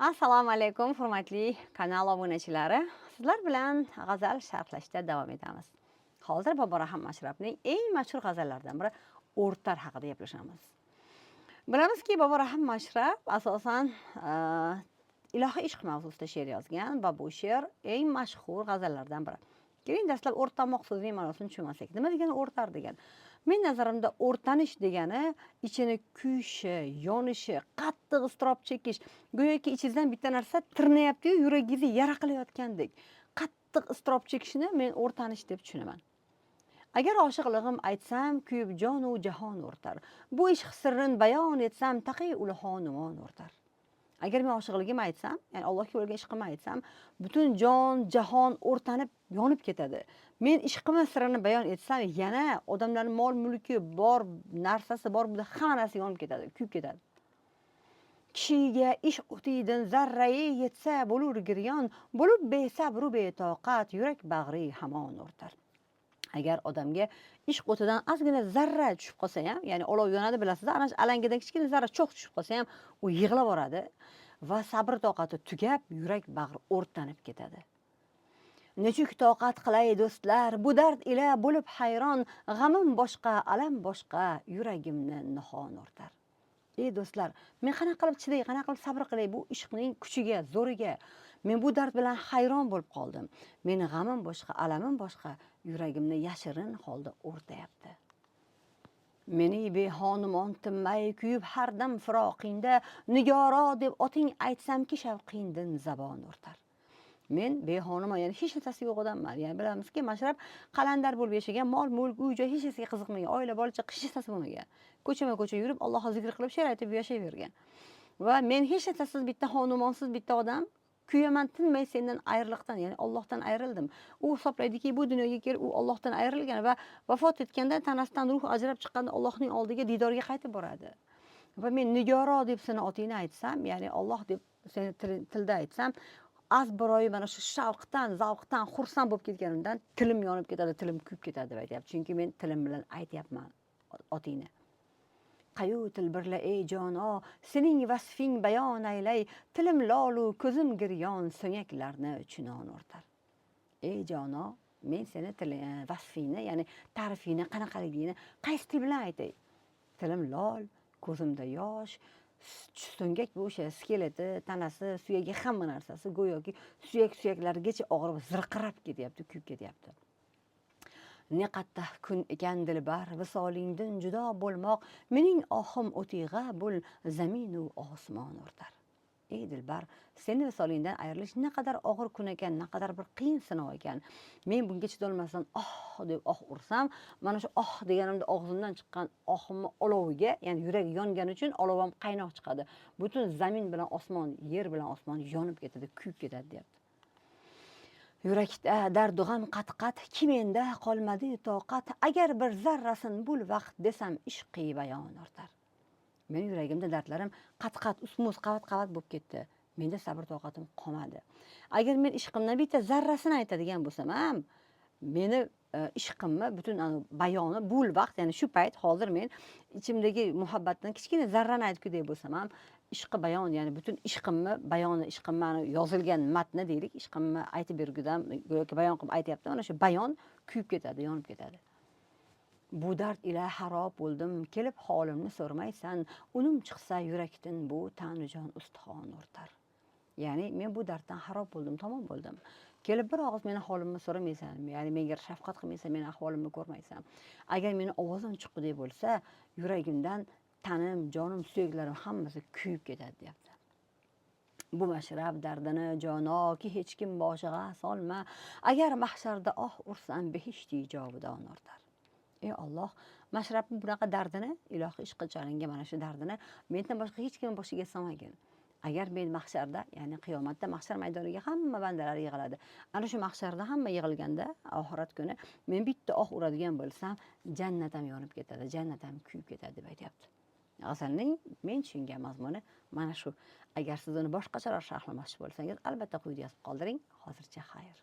Assalomu alaykum, hurmatli kanal obunachilari. Sizlar bilan g'azal sharhlashda davom etamiz. Hozir Boborahim Mashrabning eng mashhur g'azallaridan biri O'rtar haqida gaplashamiz. Bilamizki, Boborahim Mashrab asosan ilohiy ishq mavzusida she'r yozgan va bu she'r eng mashhur g'azallardan biri. Keling, dastlab o'rtamoq so'zining ma'nosini tushunmasak. Nima degani o'rtar degan? Men nazarimda o'rtanish degani ichini kuyishi, yonishi, qattiq iztirob chekish, go'yoki ichingizdan bitta narsa tirnayapti-yu, yuragingizni yara qilayotgandek. Qattiq iztirob chekishni men o'rtanish deb tushunaman. Agar oshiqlig'im aytsam, kuyib jonu jahon o'rtar. Bu ishq sirrin bayon etsam, taqi ulug'on o'rtar. Agar men oshiqligimni aytsam, ya'ni Allohga bo'lgan ishqimni aytsam, butun jon, jahon o'rtanib, yonib ketadi. Men ishqimni sirini bayon etsam, yana odamlarning mol-mulki bor, narsasi bor, bu hamma narsa yonib ketadi, kuyib ketadi. Kishiga ish o'tiydan zarrai yetsa bo'lur giryon, bo'lib besabru betoqat, yurak bag'ri hamon o'rtar. Agar odamga ishq o'tidan ozgina zarra tushib qolsa ham, ya'ni olov yonadi bilasizlar, ana shu alangadan kichkina zarra cho'q tushib qolsa ham, u yig'lab boradi va sabr toqati tugab, yurak bag'ri o'rtanib ketadi. Nechuk toqat qilay do'stlar, bu dard ila bo'lib hayron, g'amim boshqa, alam boshqa, yuragimni nihon o'rtar. Ey do'stlar, men qanaqa qilib chiday, qanaqa qilib sabr qilay bu ishqning kuchiga, zo'riga? Men bu dard bilan hayron bo'lib qoldim. Meni g'amim boshqa, alamim boshqa, yuragimni yashirin holda o'rtayapti. Meni behonimon tinmay kuyib har dam firoqingda, nigoro deb oting aytsamki shavqingdan zabon o'rtar. Men behonimon, ya'ni hech narsasi yo'q odamman. Ya'ni bilamizki, Mashrab qalandar bo'lib yashagan, mol-mulk, uy-joy hech narsaga qiziqmagan, oila, bola-chaqa hech narsasi bo'lmagan. Ko'chama-ko'cha yurib, Allohga zikr qilib, she'r aytib yashayvergan. Va men hech narsasiz bitta xonumonsiz bitta odam kuyaman tinmay sendan ayriliqdan, ya'ni Allohdan ayrildim. U hisoblaydiki, bu dunyoga kelib u Allohdan ayrilgan va vafot etganda tanasidan ruh ajrab chiqqanda Allohning oldiga didorga qaytib boradi. Va men nigoro deb seni otingni aytsam, ya'ni Alloh deb seni tilda aytsam, azbiroyi mana shu shavqdan, zavqdan xursand bo'lib ketganimdan tilim yonib ketadi, tilim kuyib ketadi deb aytyapti. Chunki men tilim bilan aytyapman otingni. Qayu til birla ey jono, sening vasfing bayon aylay, tilim lolu, ko'zim giryon, so'ngaklarni chunon o'rtar. Ey jono, men seni vasfingni, ya'ni ta'rifingni, qanaqaligini qaysi til bilan aytay? Tilim lol, ko'zimda yosh, so'ngak bu o'sha skeleti, tanasi, suyagi, hamma narsasi go'yoki suyaklarigacha og'rib, zirqirab ketyapti, kuyib ketyapti. Ne qattiq kun ekan dilbar, visolingdan judo bo'lmoq, mening ohim o'tig'a bul, zaminu osmon o'rtar. Ey dilbar, seni visolingdan ayrilish naqadar og'ir kun ekan, naqadar bir qiyin sinov ekan. Men bunga chidolmasdan deb ursam, mana shu deganimda og'zimdan chiqqan ohimni oloviga, ya'ni yurak yongani uchun olovam qaynoq chiqadi. Butun zamin bilan osmon, yer bilan osmon yonib ketadi, kuyib ketadi, deyapti. Yurakda dardug'am qat-qat, kimenda qolmadi toqat, agar bir zarrasin bul vaqt desam ishqiy bayon ortar. Mening yuragimda dardlarim qat-qat, ustmuz, qavat-qavat bo'lib ketdi. Menda sabr toqatim qolmadi. Agar men ishqimdan bitta zarrasini aytadigan bo'lsam ham, meni ishqimni butun bayoni bul vaqt, ya'ni shu payt hozir men ichimdagi muhabbatdan kichkina zarrani aytgudek bo'lsam ham, ishqi bayon, ya'ni butun ishqimni bayoni, ishqimni yozilgan matni deylik, ishqimni aytib bergudan go'yoki bayon qilib aytyapti. Mana shu bayon kuyib ketadi, yonib ketadi. Bu dard ila harob bo'ldim, kelib holimni so'rmaysan, unim chiqsa yurakdan bu tanijon ustixon o'rtar. Ya'ni men bu darddan harob bo'ldim, tamom bo'ldim. Kelib bir og'iz meni holimni so'ramaysan, ya'ni menga shafqat qilmaysan, meni ahvolimni ko'rmaysan. Agar meni ovozim chiqqudek bo'lsa, yuragimdan tanim, jonim, suyaklarim hammasi kuyib ketadi, deyapti. Bu Mashrab dardini jonoki hech kim boshiga solma, agar mahsharda ursam behishti jovidon o'rtar. Ey Alloh, Mashrabning bunaqa dardini, ilohiy ishqqa chalingan mana shu dardini mendan boshqa hech kim boshiga solmagin. Agar men mahsharda, ya'ni qiyomatda mahshar maydoniga hamma bandalar yig'iladi. Ana shu mahsharda hamma yig'ilganda, oxirat kuni men bitta uradigan bo'lsam, jannatam yonib ketadi, jannatam kuyib ketadi deb aytyapti. G'azalning men tushungan mazmuni mana shu. Agar siz uni boshqacharoq sharhlamoqchi bo'lsangiz, albatta quyida yozib qoldiring. Hozircha xayr.